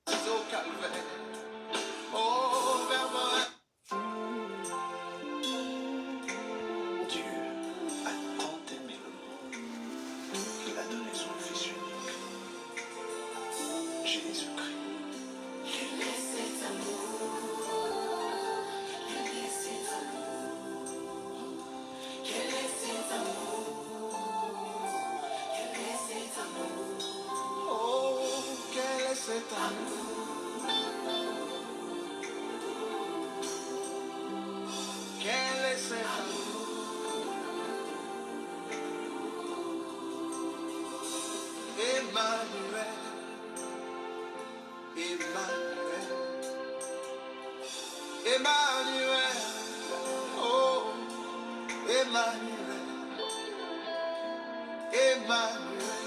au calvaire. Oh, Verbe. Dieu a tant aimé le monde qu'il a donné son Fils unique, Jésus-Christ. Quel est cet amour? Quel est cet amour? Quel est cet amour? Quel est cet amour? Oh, quel est cet amour? Quel est cet amour? Emmanuel, Emmanuel, Emmanuel, oh, Emmanuel, Emmanuel,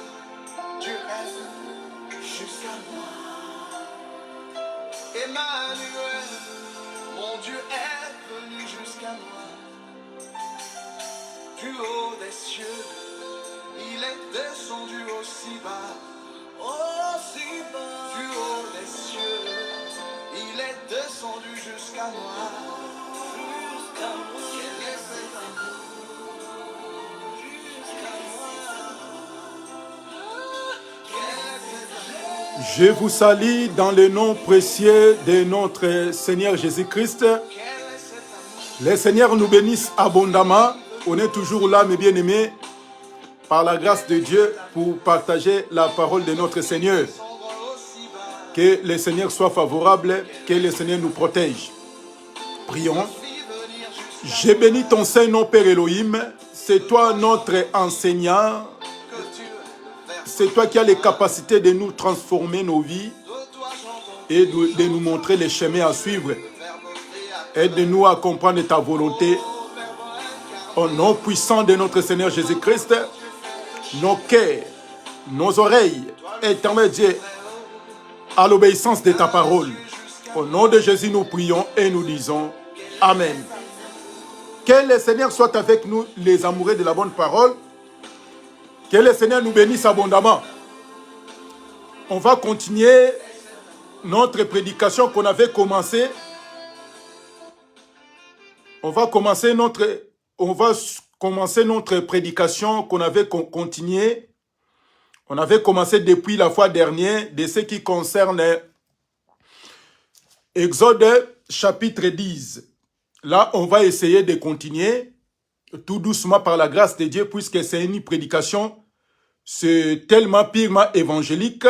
Dieu est venu jusqu'à moi. Emmanuel, mon Dieu est venu jusqu'à moi. Du haut des cieux, il est descendu aussi bas. Aussi bas. Du haut des cieux, il est descendu jusqu'à moi. Jusqu'à moi. Quel est cet amour? Jusqu'à moi. Quel est cet amour? Je vous salue dans le nom précieux de notre Seigneur Jésus-Christ. Quel est cet amour? Le Seigneur nous bénisse abondamment. On est toujours là, mes bien-aimés, par la grâce de Dieu, pour partager la parole de notre Seigneur. Que le Seigneur soit favorable, que le Seigneur nous protège. Prions. Je bénis ton Saint-Nom, Père Elohim. C'est toi notre enseignant. C'est toi qui as les capacités de nous transformer nos vies et de nous montrer les chemins à suivre. Aide-nous à comprendre ta volonté. Au nom puissant de notre Seigneur Jésus-Christ, nos cœurs, nos oreilles, éternel Dieu, à l'obéissance de ta parole. Au nom de Jésus, nous prions et nous disons Amen. Que le Seigneur soit avec nous, les amoureux de la bonne parole. Que le Seigneur nous bénisse abondamment. On va continuer notre prédication qu'on avait commencée. On va commencer notre prédication qu'on avait continuée. On avait commencé depuis la fois dernière de ce qui concerne Exode chapitre 10. Là, on va essayer de continuer tout doucement par la grâce de Dieu, puisque c'est une prédication, c'est tellement purement évangélique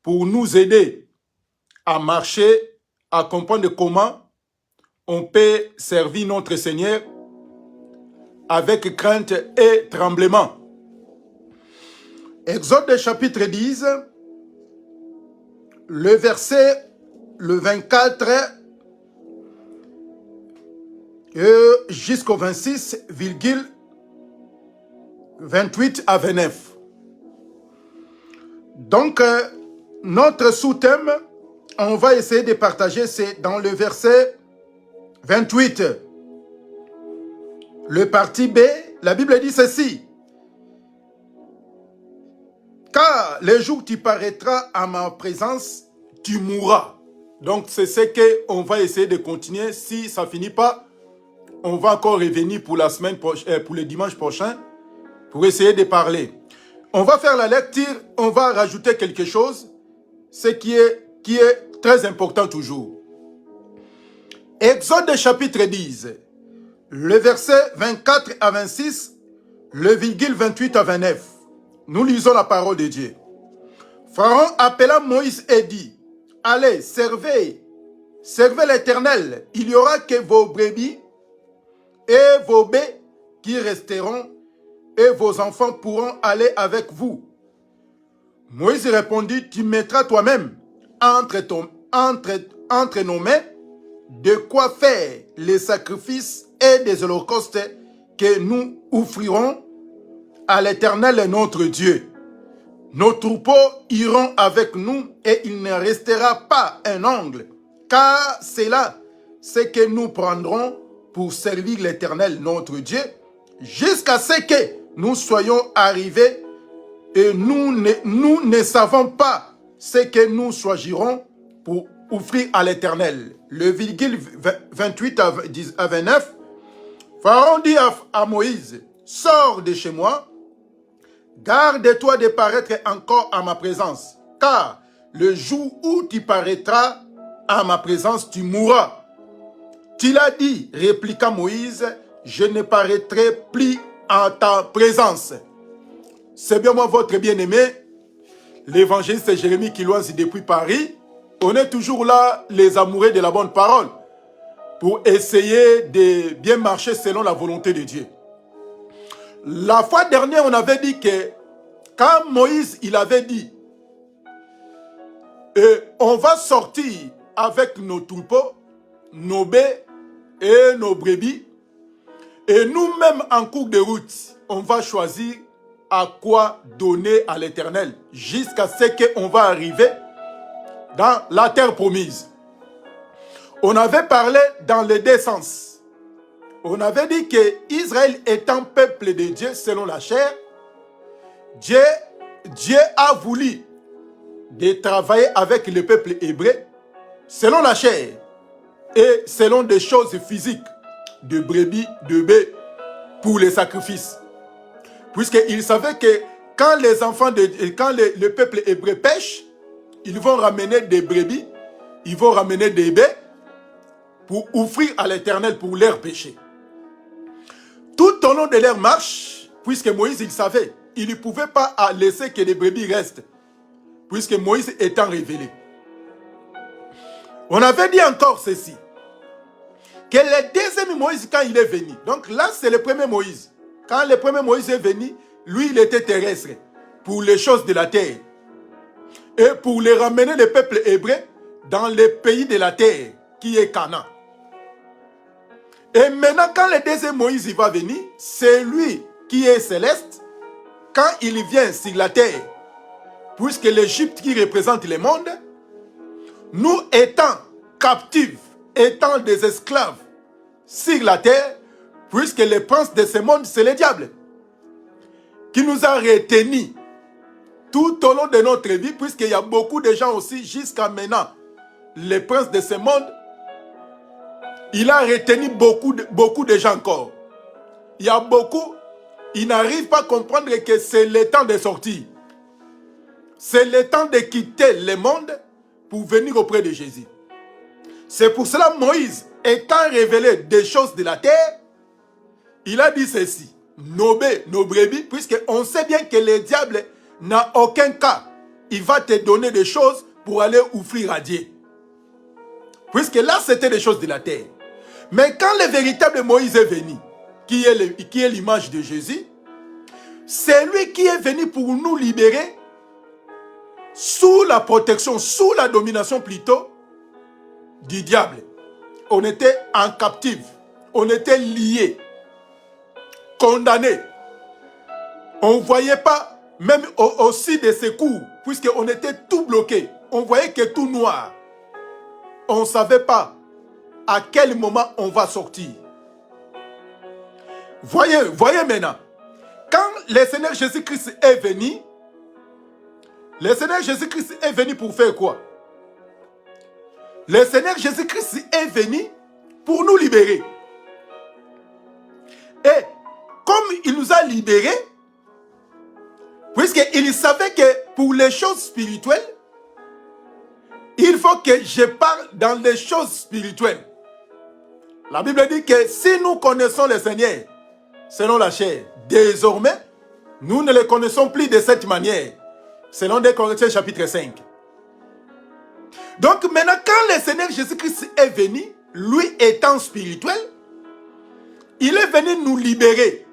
pour nous aider à marcher, à comprendre comment on peut servir notre Seigneur avec crainte et tremblement. Exode chapitre 10, le verset 24 jusqu'au 26,28 à 29. Donc, notre sous-thème, on va essayer de partager, c'est dans le verset 28. Le parti B, la Bible dit ceci. Car le jour où tu paraîtras à ma présence, tu mourras. Donc, c'est ce qu'on va essayer de continuer. Si ça ne finit pas, on va encore revenir pour la semaine prochaine, pour le dimanche prochain, pour essayer de parler. On va faire la lecture, on va rajouter quelque chose, ce qui est très important toujours. Exode chapitre 10, le verset 24 à 26, le virgule 28 à 29. Nous lisons la parole de Dieu. Pharaon appela Moïse et dit, allez, servez l'Éternel. Il n'y aura que vos brebis et vos baies qui resteront, et vos enfants pourront aller avec vous. Moïse répondit, tu mettras toi-même entre nos mains de quoi faire les sacrifices et des holocaustes que nous offrirons à l'Éternel notre Dieu. Nos troupeaux iront avec nous et il ne restera pas un ongle, car c'est là ce que nous prendrons pour servir l'Éternel notre Dieu, jusqu'à ce que nous soyons arrivés et nous ne savons pas ce que nous choisirons pour offrir à l'Éternel. Le virgule 28 à 29, Pharaon dit à Moïse, sors de chez moi, garde-toi de paraître encore à ma présence, car le jour où tu paraîtras à ma présence, tu mourras. Tu l'as dit, répliqua Moïse, je ne paraîtrai plus en ta présence. C'est bien moi, votre bien-aimé, l'évangéliste Jérémie Kiloise depuis Paris. On est toujours là, les amoureux de la bonne parole, pour essayer de bien marcher selon la volonté de Dieu. La fois dernière, on avait dit que quand Moïse, il avait dit, on va sortir avec nos troupeaux, nos baies et nos brebis, et nous-mêmes en cours de route, on va choisir à quoi donner à l'Éternel, jusqu'à ce qu'on va arriver dans la terre promise. On avait parlé dans les deux sens. On avait dit que Israël étant peuple de Dieu selon la chair, Dieu a voulu de travailler avec le peuple hébreu selon la chair et selon des choses physiques, de brebis, de baies pour les sacrifices. Puisqu'il savait que quand les enfants quand le peuple hébreu pêche, ils vont ramener des brebis, ils vont ramener des baies pour offrir à l'Éternel pour leur péché. Tout au long de leur marche, puisque Moïse il savait, il ne pouvait pas laisser que les brebis restent, puisque Moïse étant révélé. On avait dit encore ceci, que le deuxième Moïse quand il est venu, donc là c'est le premier Moïse, quand le premier Moïse est venu, lui il était terrestre pour les choses de la terre et pour les ramener le peuple hébreu dans le pays de la terre qui est Canaan. Et maintenant quand le deuxième Moïse il va venir, c'est lui qui est céleste quand il vient sur la terre, puisque l'Égypte qui représente le monde, nous étant captifs, étant des esclaves sur la terre, puisque le prince de ce monde, c'est le diable, qui nous a retenus tout au long de notre vie, puisqu'il y a beaucoup de gens aussi, jusqu'à maintenant, le prince de ce monde, il a retenu beaucoup de gens encore. Il y a beaucoup, ils n'arrivent pas à comprendre que c'est le temps de sortir. C'est le temps de quitter le monde pour venir auprès de Jésus. C'est pour cela Moïse, étant révélé des choses de la terre, il a dit ceci, nos baies, nos brebis, puisqu'on sait bien que le diable n'a aucun cas, il va te donner des choses pour aller offrir à Dieu. Puisque là, c'était des choses de la terre. Mais quand le véritable Moïse est venu, qui est l'image de Jésus, c'est lui qui est venu pour nous libérer sous la protection, sous la domination plutôt du diable. On était en captif, on était liés, condamnés. On ne voyait pas même aussi des secours, puisqu'on était tout bloqué. On voyait que tout noir. On ne savait pas à quel moment on va sortir. Voyez maintenant, quand le Seigneur Jésus-Christ est venu, le Seigneur Jésus-Christ est venu pour faire quoi? Le Seigneur Jésus-Christ est venu pour nous libérer. Et comme il nous a libérés, puisqu'il savait que pour les choses spirituelles, il faut que je parle dans les choses spirituelles. La Bible dit que si nous connaissons le Seigneur selon la chair, désormais, nous ne le connaissons plus de cette manière, selon 2 Corinthiens chapitre 5. Donc maintenant, quand le Seigneur Jésus-Christ est venu, lui étant spirituel, il est venu nous libérer.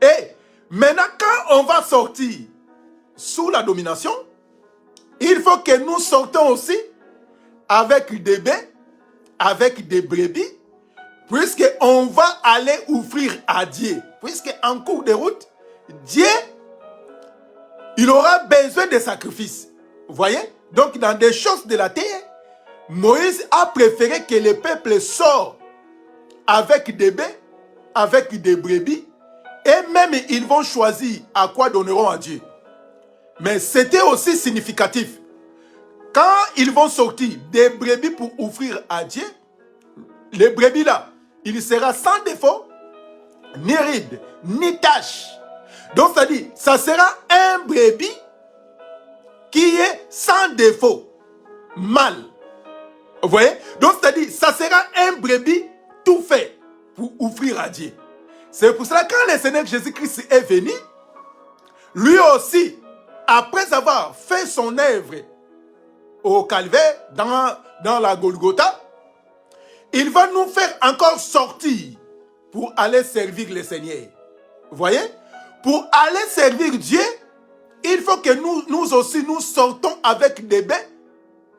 Et maintenant, quand on va sortir sous la domination, il faut que nous sortons aussi avec des baies, avec des brebis, puisqu'on va aller offrir à Dieu. Puisqu'en cours de route, Dieu, il aura besoin de sacrifices. Vous voyez? Donc, dans des choses de la terre, Moïse a préféré que le peuple sorte avec des baies, avec des brebis, et même ils vont choisir à quoi donneront à Dieu. Mais c'était aussi significatif, quand ils vont sortir des brebis pour offrir à Dieu, les brebis là, il sera sans défaut, ni ride, ni tache. Donc, c'est-à-dire, ça sera un brebis qui est sans défaut, mâle. Vous voyez? Donc, c'est-à-dire, ça sera un brebis tout fait pour offrir à Dieu. C'est pour cela que quand le Seigneur Jésus-Christ est venu, lui aussi, après avoir fait son œuvre au calvaire, dans la Golgotha, il va nous faire encore sortir pour aller servir le Seigneur. Vous voyez? Pour aller servir Dieu, il faut que nous aussi, nous sortons avec des bêtes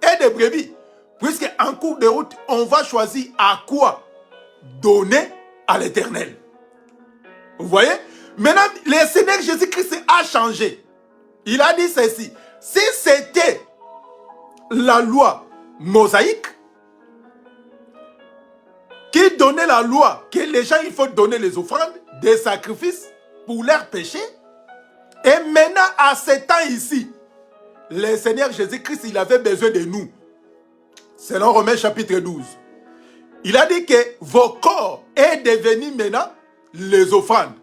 et des brebis. Puisque en cours de route, on va choisir à quoi donner à l'Éternel. Vous voyez? Maintenant, le Seigneur Jésus-Christ a changé. Il a dit ceci. Si c'était la loi mosaïque qui donnait la loi que les gens, il faut donner les offrandes, des sacrifices pour leurs péchés, et maintenant, à ce temps ici, le Seigneur Jésus-Christ, il avait besoin de nous. Selon Romains chapitre 12. Il a dit que vos corps est devenu maintenant les offrandes.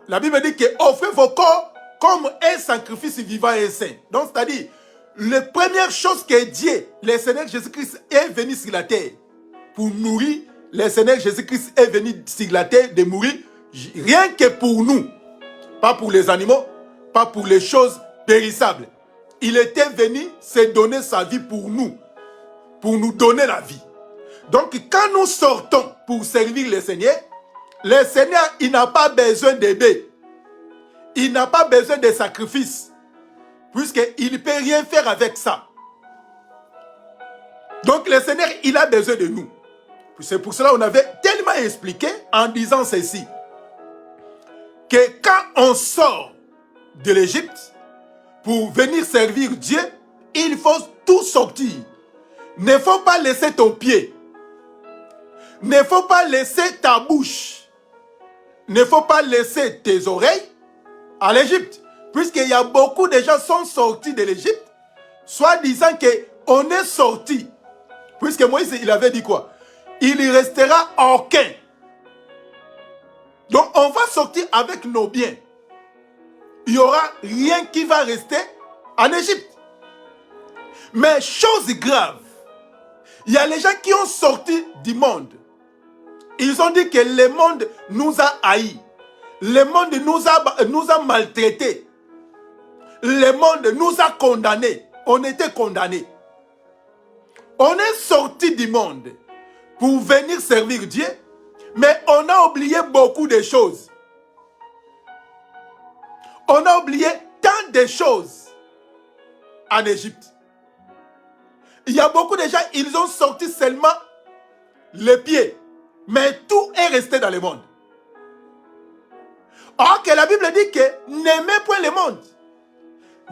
La Bible dit que offrez vos corps comme un sacrifice vivant et saint. Donc, c'est-à-dire, la première chose que Dieu, le Seigneur Jésus-Christ, est venu sur la terre pour nourrir. Le Seigneur Jésus-Christ est venu sur la terre de mourir rien que pour nous. Pas pour les animaux, pas pour les choses périssables. Il était venu se donner sa vie pour nous donner la vie. Donc, quand nous sortons pour servir le Seigneur, il n'a pas besoin d'aider. Il n'a pas besoin de sacrifices, puisqu'il ne peut rien faire avec ça. Donc, le Seigneur, il a besoin de nous. C'est pour cela qu'on avait tellement expliqué en disant ceci, que quand on sort de l'Égypte pour venir servir Dieu, il faut tout sortir. Ne faut pas laisser ton pied. Ne faut pas laisser ta bouche. Ne faut pas laisser tes oreilles à l'Égypte. Puisqu'il y a beaucoup de gens qui sont sortis de l'Égypte, soit disant qu'on est sorti. Puisque Moïse, il avait dit quoi? Il ne restera aucun. Donc on va sortir avec nos biens. Il n'y aura rien qui va rester en Égypte. Mais chose grave, il y a les gens qui ont sorti du monde. Ils ont dit que le monde nous a haïs. Le monde nous a maltraités. Le monde nous a condamnés. On était condamnés. On est sorti du monde pour venir servir Dieu, mais on a oublié beaucoup de choses. On a oublié tant de choses en Égypte. Il y a beaucoup de gens, ils ont sorti seulement les pieds, mais tout est resté dans le monde. Or que la Bible dit que n'aimez point le monde,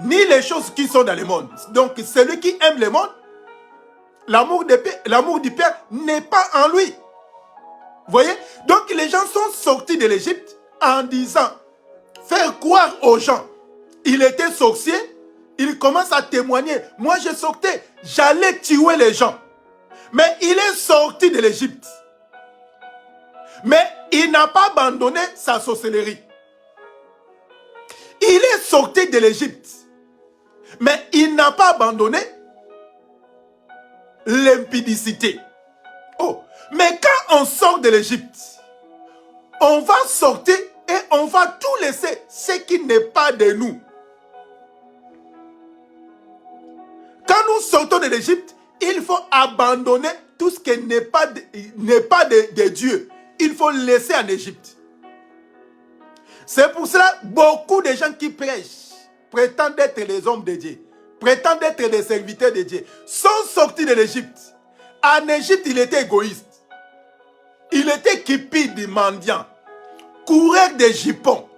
ni les choses qui sont dans le monde. Donc celui qui aime le monde, l'amour du Père n'est pas en lui. Vous voyez? Donc les gens sont sortis de l'Égypte en disant, faire croire aux gens, il était sorcier, il commence à témoigner. Moi je sortais, j'allais tuer les gens. Mais il est sorti de l'Égypte. Mais il n'a pas abandonné sa sorcellerie. Il est sorti de l'Égypte. Mais il n'a pas abandonné l'impudicité. Oh, mais quand on sort de l'Égypte, on va sortir et on va tout laisser ce qui n'est pas de nous. Quand nous sortons de l'Égypte, il faut abandonner tout ce qui n'est pas de Dieu. Il faut laisser en Égypte. C'est pour cela beaucoup de gens qui prêchent, prétendent être les hommes de Dieu, prétendent être les serviteurs de Dieu, sont sortis de l'Égypte. En Égypte, il était égoïste. Il était cupide, mendiant, coureur de jupons,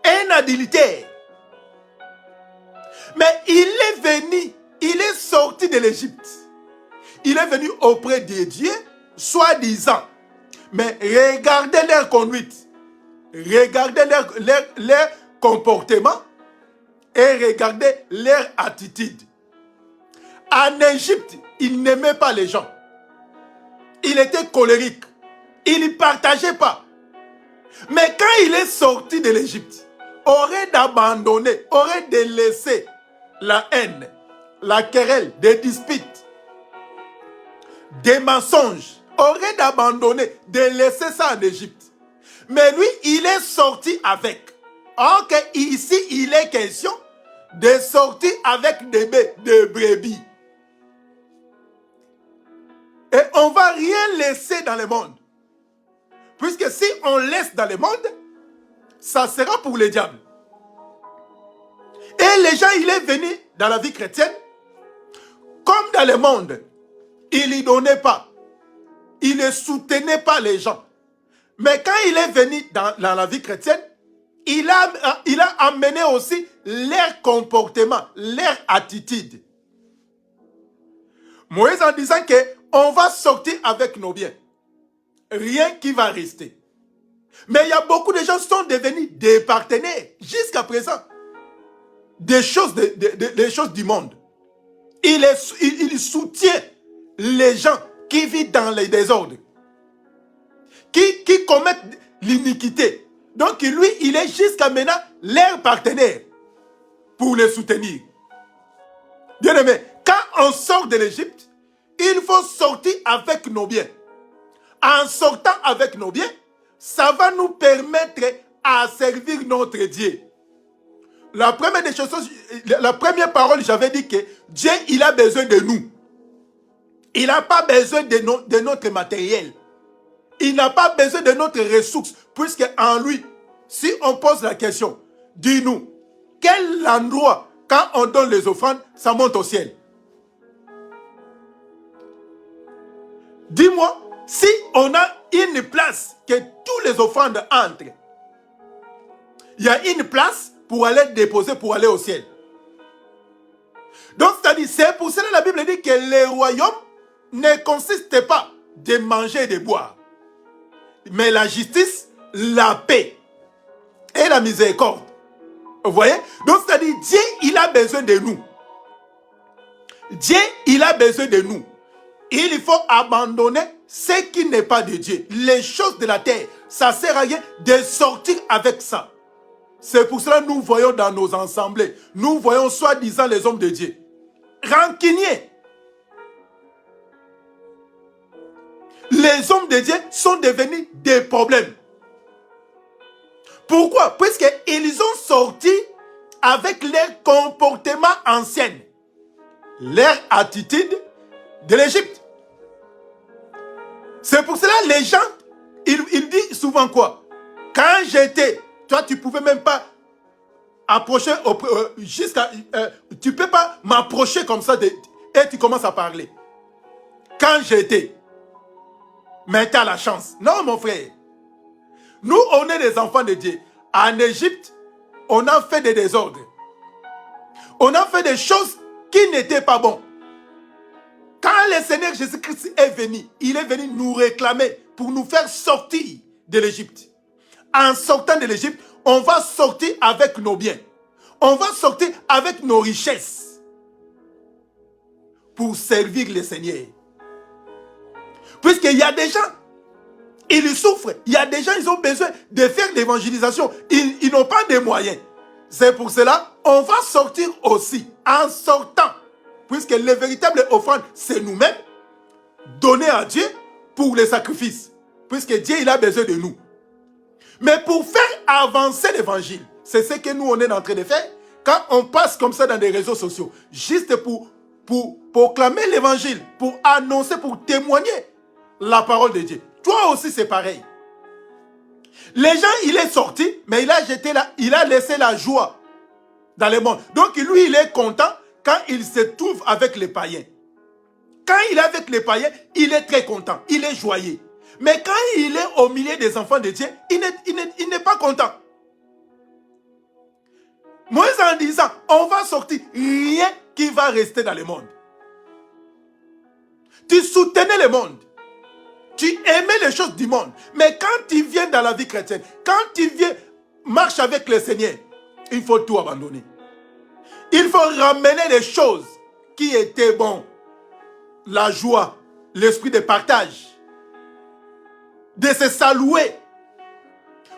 un adultère. Mais il est venu, il est sorti de l'Égypte. Il est venu auprès de Dieu, soi-disant. Mais regardez leur conduite, regardez leur comportement et regardez leur attitude. En Égypte, il n'aimait pas les gens. Il était colérique. Il ne partageait pas. Mais quand il est sorti de l'Égypte, aurait d'abandonner, aurait de laisser la haine, la querelle, des disputes, des mensonges, aurait d'abandonner, de laisser ça en Égypte. Mais lui, il est sorti avec. Ok, ici, il est question de sortir avec des brebis. Et on ne va rien laisser dans le monde. Puisque si on laisse dans le monde, ça sera pour le diable. Et les gens, il est venu dans la vie chrétienne, comme dans le monde, il ne donnait pas. Il ne soutenait pas les gens. Mais quand il est venu dans la vie chrétienne, il a amené aussi leur comportement, leur attitude. Moïse en disant qu'on va sortir avec nos biens. Rien qui va rester. Mais il y a beaucoup de gens qui sont devenus des partenaires jusqu'à présent. Des choses du monde. Il soutient les gens qui vivent dans les désordres. Qui commettent l'iniquité. Donc lui, il est jusqu'à maintenant leur partenaire pour les soutenir. Bien aimé, quand on sort de l'Égypte, il faut sortir avec nos biens. En sortant avec nos biens, ça va nous permettre à servir notre Dieu. La première parole, j'avais dit que Dieu, il a besoin de nous. Il n'a pas besoin de notre matériel. Il n'a pas besoin de notre ressource, puisque en lui, si on pose la question, dis-nous, quel endroit, quand on donne les offrandes, ça monte au ciel? Dis-moi, si on a une place que tous les offrandes entrent, il y a une place pour aller déposer, pour aller au ciel. Donc, c'est pour cela que la Bible dit que le royaume ne consiste pas de manger et de boire, mais la justice, la paix et la miséricorde. Vous voyez? Donc, c'est-à-dire, Dieu, il a besoin de nous. Dieu, il a besoin de nous. Il faut abandonner ce qui n'est pas de Dieu. Les choses de la terre, ça ne sert à rien de sortir avec ça. C'est pour cela que nous voyons dans nos assemblées, nous voyons soi-disant les hommes de Dieu rancuniers. Les hommes de Dieu sont devenus des problèmes. Pourquoi? Puisqu'ils ont sorti avec leur comportement ancien, leur attitude de l'Égypte. C'est pour cela que les gens, ils disent souvent quoi? Quand j'étais, toi tu ne pouvais même pas approcher jusqu'à... tu ne peux pas m'approcher comme ça et tu commences à parler. Quand j'étais, mais tu as la chance. Non mon frère. Nous, on est des enfants de Dieu. En Égypte, on a fait des désordres. On a fait des choses qui n'étaient pas bonnes. Quand le Seigneur Jésus-Christ est venu, il est venu nous réclamer pour nous faire sortir de l'Égypte. En sortant de l'Égypte, on va sortir avec nos biens. On va sortir avec nos richesses pour servir le Seigneur. Puisqu'il y a des gens, ils souffrent. Il y a des gens, ils ont besoin de faire l'évangélisation. Ils n'ont pas de moyens. C'est pour cela, on va sortir aussi en sortant. Puisque les véritables offrandes, c'est nous-mêmes, donner à Dieu pour les sacrifices. Puisque Dieu, il a besoin de nous. Mais pour faire avancer l'évangile, c'est ce que nous, on est en train de faire. Quand on passe comme ça dans des réseaux sociaux, juste pour proclamer l'évangile, pour annoncer, pour témoigner la parole de Dieu. Toi aussi, c'est pareil. Les gens, il est sorti, mais il a laissé la joie dans le monde. Donc, lui, il est content quand il se trouve avec les païens. Quand il est avec les païens, il est très content, il est joyeux. Mais quand il est au milieu des enfants de Dieu, il n'est pas content. Moïse en disant, on va sortir, rien qui va rester dans le monde. Tu soutenais le monde. Tu aimais les choses du monde. Mais quand tu viens dans la vie chrétienne, quand tu viens marcher avec le Seigneur, il faut tout abandonner. Il faut ramener les choses qui était bon, la joie, l'esprit de partage, de se saluer.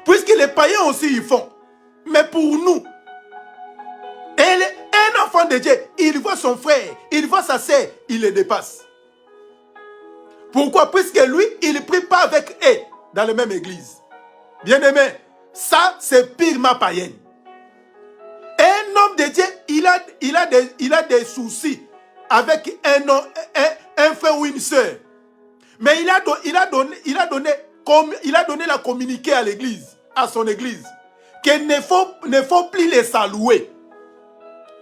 Puisque les païens aussi y font. Mais pour nous, un enfant de Dieu, il voit son frère, il voit sa sœur, il le dépasse. Pourquoi? Puisque lui, il ne prie pas avec eux dans la même église. Bien-aimé, ça c'est purement païen. Un homme de Dieu, il a des soucis avec un frère ou une sœur. Mais il a donné la communiqué à l'église, à son église, qu'il ne faut plus les saluer.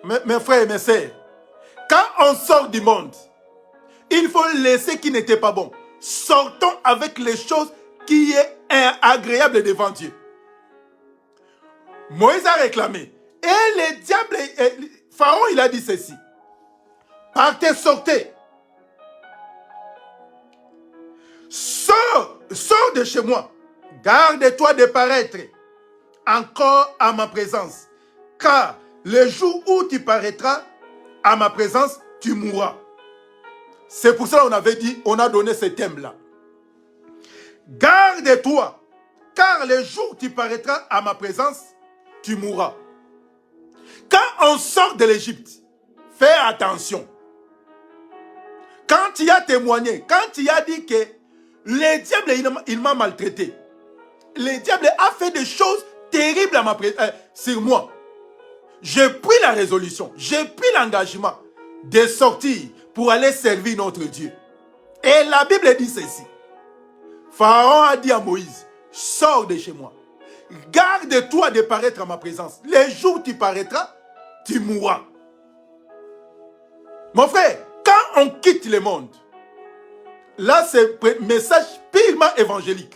Mes frères et mes sœurs, quand on sort du monde, il faut laisser ce qui n'était pas bon. Sortons avec les choses qui est agréable devant Dieu. Moïse a réclamé. Et le diable, Pharaon, il a dit ceci. Partez, sortez. Sors de chez moi. Garde-toi de paraître encore à ma présence. Car le jour où tu paraîtras à ma présence, tu mourras. C'est pour ça qu'on avait dit, on a donné ce thème-là. Garde-toi, car le jour où tu paraîtras à ma présence, tu mourras. Quand on sort de l'Égypte, fais attention. Quand tu as témoigné, quand tu as dit que le diable, il m'a maltraité. Le diable a fait des choses terribles sur moi. J'ai pris la résolution, j'ai pris l'engagement de sortir pour aller servir notre Dieu. Et la Bible dit ceci. Pharaon a dit à Moïse, sors de chez moi. Garde-toi de paraître à ma présence. Les jours où tu paraîtras, tu mourras. Mon frère, quand on quitte le monde, là c'est un message purement évangélique.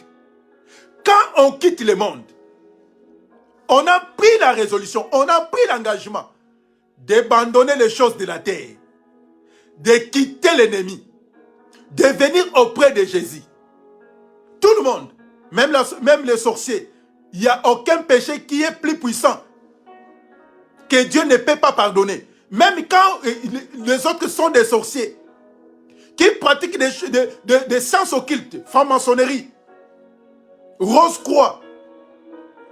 Quand on quitte le monde, on a pris la résolution, on a pris l'engagement d'abandonner les choses de la terre, de quitter l'ennemi, de venir auprès de Jésus. Tout le monde, même les sorciers, il n'y a aucun péché qui est plus puissant que Dieu ne peut pas pardonner. Même quand les autres sont des sorciers, qui pratiquent des sciences occultes, franc-maçonnerie, rose-croix,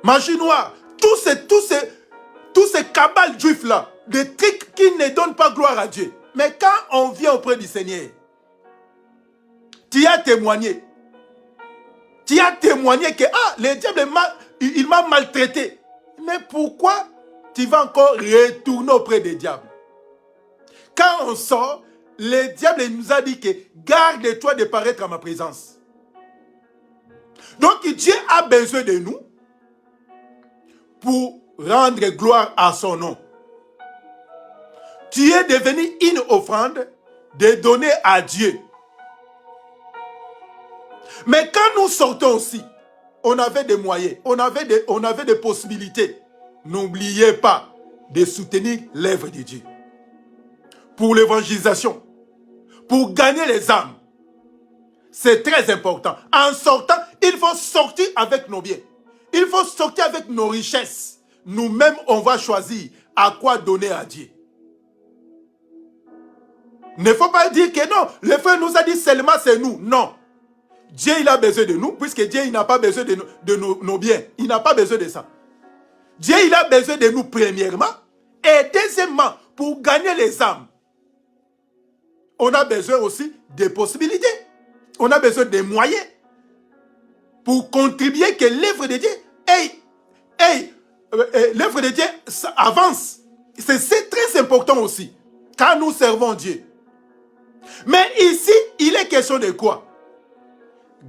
magie noire, tous ces cabales juifs là, des trucs qui ne donnent pas gloire à Dieu. Mais quand on vient auprès du Seigneur, tu as témoigné. Tu as témoigné que le diable il m'a maltraité. Mais pourquoi tu vas encore retourner auprès des diables? Quand on sort, le diable nous a dit que garde-toi de paraître à ma présence. Donc Dieu a besoin de nous pour rendre gloire à son nom. Tu es devenu une offrande de donner à Dieu. Mais quand nous sortons aussi, on avait des moyens, on avait des possibilités. N'oubliez pas de soutenir l'œuvre de Dieu. Pour l'évangélisation, pour gagner les âmes. C'est très important. En sortant, il faut sortir avec nos biens. Il faut sortir avec nos richesses. Nous-mêmes, on va choisir à quoi donner à Dieu. Il ne faut pas dire que non, le frère nous a dit seulement c'est nous. Non. Dieu, il a besoin de nous, puisque Dieu, il n'a pas besoin de nos biens. Il n'a pas besoin de ça. Dieu, il a besoin de nous premièrement. Et deuxièmement, pour gagner les âmes, on a besoin aussi des possibilités. On a besoin des moyens pour contribuer que l'œuvre de Dieu, l'œuvre de Dieu avance. C'est très important aussi, quand nous servons Dieu. Mais ici, il est question de quoi?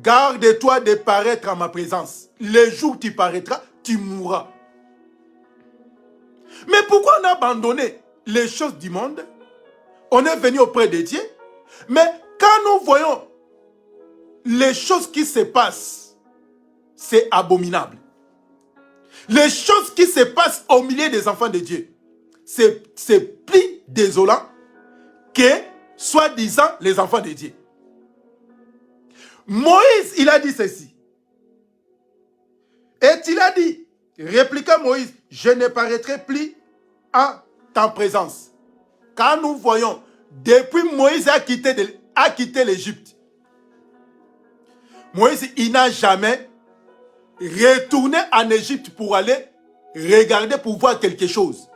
Garde-toi de paraître à ma présence. Le jour où tu paraîtras, tu mourras. Mais pourquoi on a abandonné les choses du monde? On est venu auprès de Dieu. Mais quand nous voyons les choses qui se passent, c'est abominable. Les choses qui se passent au milieu des enfants de Dieu, c'est plus désolant que soi-disant les enfants de Dieu. Moïse, il a dit ceci. Et il a dit, répliqua Moïse, je ne paraîtrai plus à ta présence. Quand nous voyons depuis Moïse a quitté l'Égypte, Moïse, il n'a jamais retourné en Égypte pour aller regarder, pour voir quelque chose.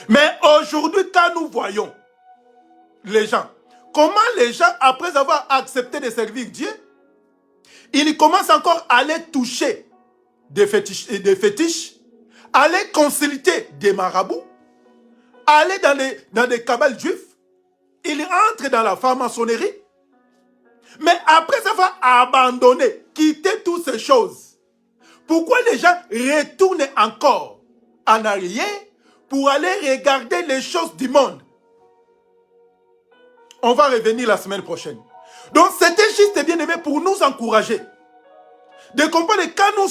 Mais aujourd'hui, quand nous voyons les gens, comment les gens, après avoir accepté de servir Dieu, ils commencent encore à aller toucher des fétiches, aller consulter des marabouts, aller dans des cabales juifs, ils entrent dans la franc-maçonnerie, mais après avoir abandonné, quitté toutes ces choses, pourquoi les gens retournent encore en arrière pour aller regarder les choses du monde? On va revenir la semaine prochaine. Donc c'était juste, bien aimé, pour nous encourager de comprendre que quand nous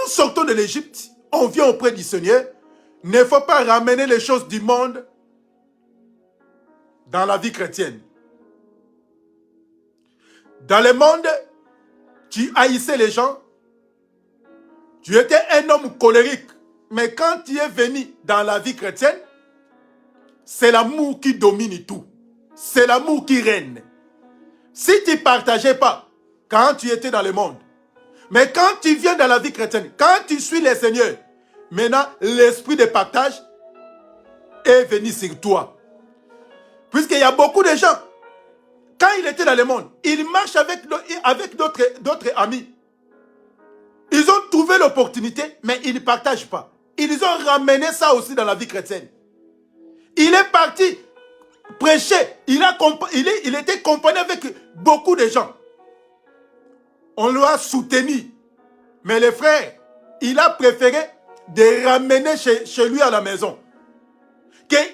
sortons de l'Égypte, on vient auprès du Seigneur, il ne faut pas ramener les choses du monde dans la vie chrétienne. Dans le monde, tu haïssais les gens, tu étais un homme colérique, mais quand tu es venu dans la vie chrétienne, c'est l'amour qui domine tout. C'est l'amour qui règne. Si tu ne partageais pas quand tu étais dans le monde, mais quand tu viens dans la vie chrétienne, quand tu suis le Seigneur, maintenant l'esprit de partage est venu sur toi. Puisqu'il y a beaucoup de gens, quand ils étaient dans le monde, ils marchent avec d'autres amis. Ils ont trouvé l'opportunité, mais ils ne partagent pas. Ils ont ramené ça aussi dans la vie chrétienne. Il est parti prêcher. Il était accompagné avec beaucoup de gens. On l'a soutenu. Mais le frère, il a préféré de ramener chez lui à la maison.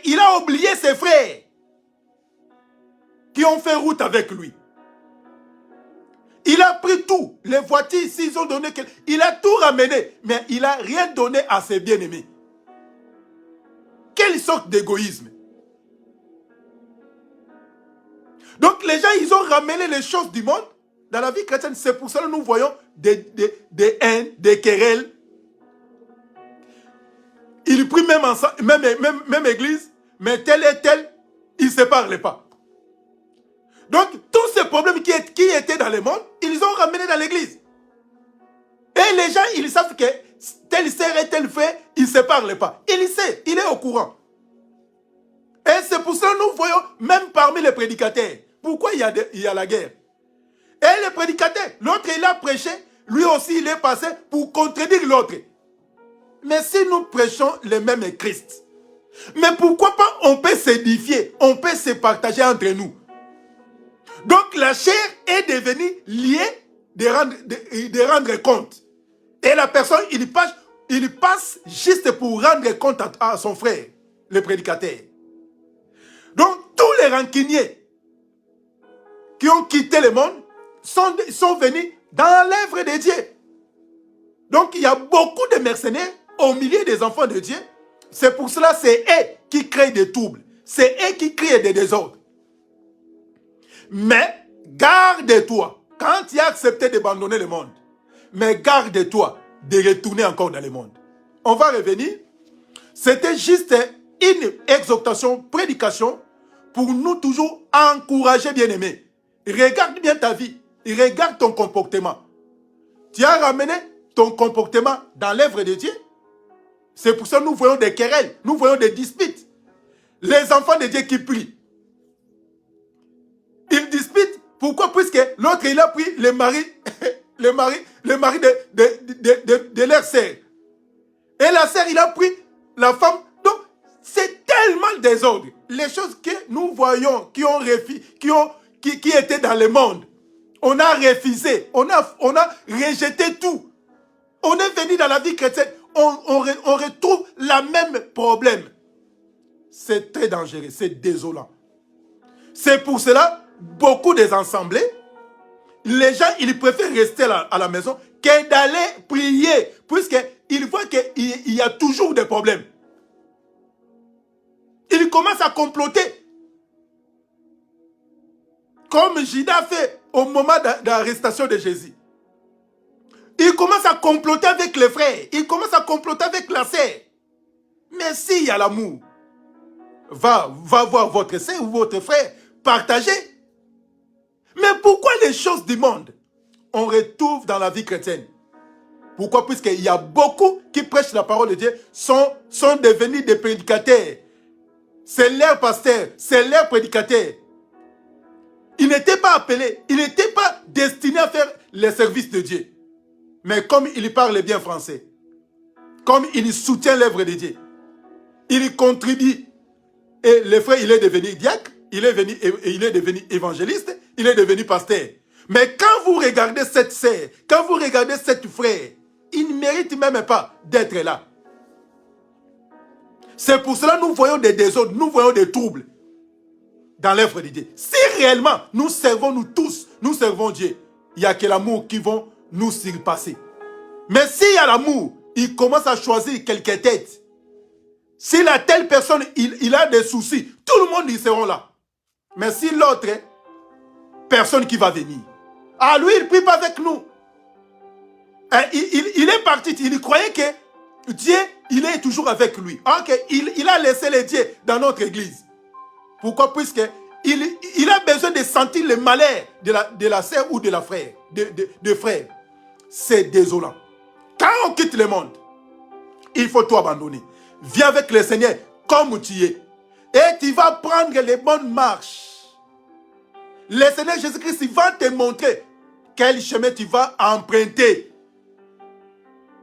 Il a oublié ses frères qui ont fait route avec lui. Il a pris tout. Les voitures ici, ils ont donné. Il a tout ramené. Mais il n'a rien donné à ses bien-aimés. Quelle sorte d'égoïsme. Donc les gens, ils ont ramené les choses du monde dans la vie chrétienne. C'est pour ça que nous voyons des haines, des querelles. Ils prient même église, mais tel et tel, ils ne se parlent pas. Donc tous ces problèmes qui étaient dans le monde, ils ont ramené dans l'église. Et les gens, ils savent que tel sœur et tel frère, ils ne se parlent pas. Il sait, il est au courant. Et c'est pour ça que nous voyons, même parmi les prédicateurs, pourquoi il y a la guerre. Et le prédicateur, l'autre il a prêché, lui aussi il est passé pour contredire l'autre. Mais si nous prêchons le même Christ, mais pourquoi pas on peut s'édifier, on peut se partager entre nous. Donc la chair est devenue liée de rendre compte. Et la personne, il passe juste pour rendre compte à son frère, le prédicateur. Donc tous les rancuniers qui ont quitté le monde sont venus dans l'œuvre de Dieu. Donc il y a beaucoup de mercenaires au milieu des enfants de Dieu. C'est pour cela que c'est eux qui créent des troubles. C'est eux qui créent des désordres. Mais garde-toi. Quand tu as accepté d'abandonner le monde, mais garde-toi de retourner encore dans le monde. On va revenir. C'était juste une exhortation, prédication pour nous toujours encourager, bien-aimés. Regarde bien ta vie. Regarde ton comportement. Tu as ramené ton comportement dans l'œuvre de Dieu. C'est pour ça que nous voyons des querelles, nous voyons des disputes. Les enfants de Dieu qui prient. Ils disputent. Pourquoi? Puisque l'autre, il a pris le mari de leur sœur. Et la sœur, il a pris la femme. Donc, c'est tellement désordre. Les choses que nous voyons, qui étaient dans le monde, on a refusé, on a rejeté tout. On est venu dans la vie chrétienne, on retrouve le même problème. C'est très dangereux, c'est désolant. C'est pour cela, beaucoup des assemblées, les gens, ils préfèrent rester à la maison que d'aller prier, puisqu'ils voient qu'il y a toujours des problèmes. Ils commencent à comploter. Comme Judas fait au moment de l'arrestation de Jésus. Il commence à comploter avec les frères. Il commence à comploter avec la sœur. Mais s'il y a l'amour, va voir votre sœur ou votre frère, partagez. Mais pourquoi les choses du monde, on retrouve dans la vie chrétienne? Pourquoi? Puisqu'il y a beaucoup qui prêchent la parole de Dieu, sont devenus des prédicateurs. C'est leur pasteur, c'est leur prédicateur. Ils n'étaient pas appelés, ils n'étaient pas destinés à faire les services de Dieu. Mais comme ils parlent bien français, comme ils soutiennent l'œuvre de Dieu, ils contribuent. Et le frère, il est devenu diacre, il est devenu évangéliste, il est devenu pasteur. Mais quand vous regardez cette sœur, quand vous regardez cette frère, il ne mérite même pas d'être là. C'est pour cela que nous voyons des désordres, nous voyons des troubles dans l'œuvre de Dieu. Si réellement nous servons, nous tous, nous servons Dieu, il n'y a que l'amour qui va nous surpasser. Mais s'il y a l'amour, il commence à choisir quelques têtes. Si la telle personne, il a des soucis, tout le monde, ils seront là. Mais si l'autre, personne qui va venir. Ah, lui, il ne prie pas avec nous. Il est parti, il croyait que Dieu, il est toujours avec lui. Ok, il a laissé les dieux dans notre église. Pourquoi? Puisqu'il a besoin de sentir le malheur de la sœur ou de la frère, de frère. C'est désolant. Quand on quitte le monde, il faut tout abandonner. Viens avec le Seigneur comme tu es. Et tu vas prendre les bonnes marches. Le Seigneur Jésus-Christ va te montrer quel chemin tu vas emprunter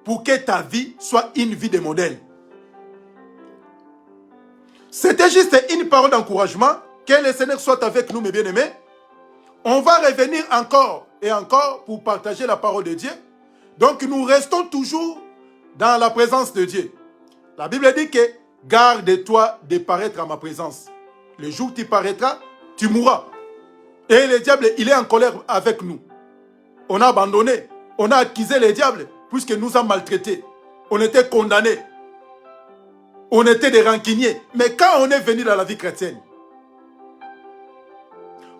pour que ta vie soit une vie de modèle. C'était juste une parole d'encouragement. Que le Seigneur soit avec nous, mes bien-aimés. On va revenir encore et encore pour partager la parole de Dieu. Donc nous restons toujours dans la présence de Dieu. La Bible dit que garde-toi de paraître à ma présence. Le jour où tu paraîtras, tu mourras. Et le diable, il est en colère avec nous. On a abandonné, on a accusé le diable puisque nous a maltraités. On était condamnés. On était des rancuniers. Mais quand on est venu dans la vie chrétienne,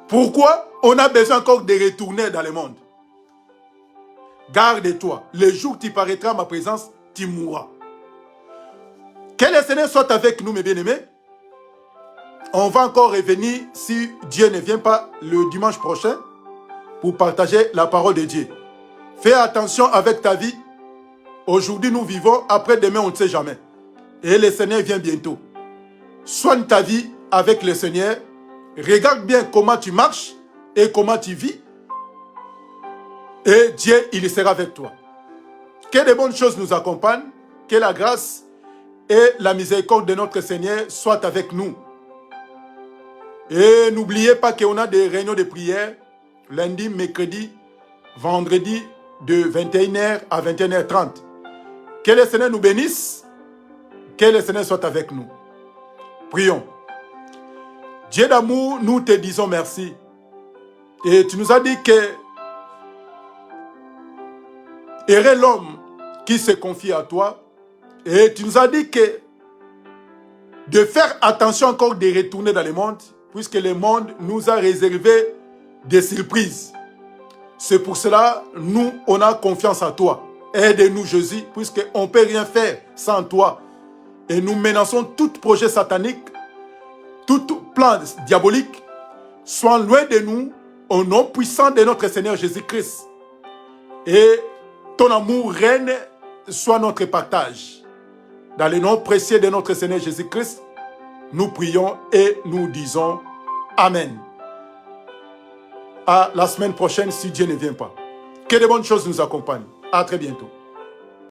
pourquoi on a besoin encore de retourner dans le monde? Garde-toi. Le jour où tu paraîtras à ma présence, tu mourras. Que le Seigneur soit avec nous, mes bien-aimés. On va encore revenir, si Dieu ne vient pas, le dimanche prochain, pour partager la parole de Dieu. Fais attention avec ta vie. Aujourd'hui, nous vivons. Après demain, on ne sait jamais. Et le Seigneur vient bientôt. Soigne ta vie avec le Seigneur. Regarde bien comment tu marches et comment tu vis. Et Dieu, il sera avec toi. Que de bonnes choses nous accompagnent. Que la grâce et la miséricorde de notre Seigneur soient avec nous. Et n'oubliez pas qu'on a des réunions de prière lundi, mercredi, vendredi de 21h à 21h30. Que le Seigneur nous bénisse. Que le Seigneur soit avec nous. Prions. Dieu d'amour, nous te disons merci. Et tu nous as dit que heureux l'homme qui se confie à toi. Et tu nous as dit que de faire attention encore de retourner dans le monde, puisque le monde nous a réservé des surprises. C'est pour cela, nous, on a confiance en toi. Aide-nous, Jésus, puisqu'on ne peut rien faire sans toi. Et nous menaçons tout projet satanique, tout plan diabolique, soit loin de nous, au nom puissant de notre Seigneur Jésus-Christ. Et ton amour règne, soit notre partage. Dans le nom précieux de notre Seigneur Jésus-Christ, nous prions et nous disons Amen. À la semaine prochaine si Dieu ne vient pas. Que de bonnes choses nous accompagnent. À très bientôt.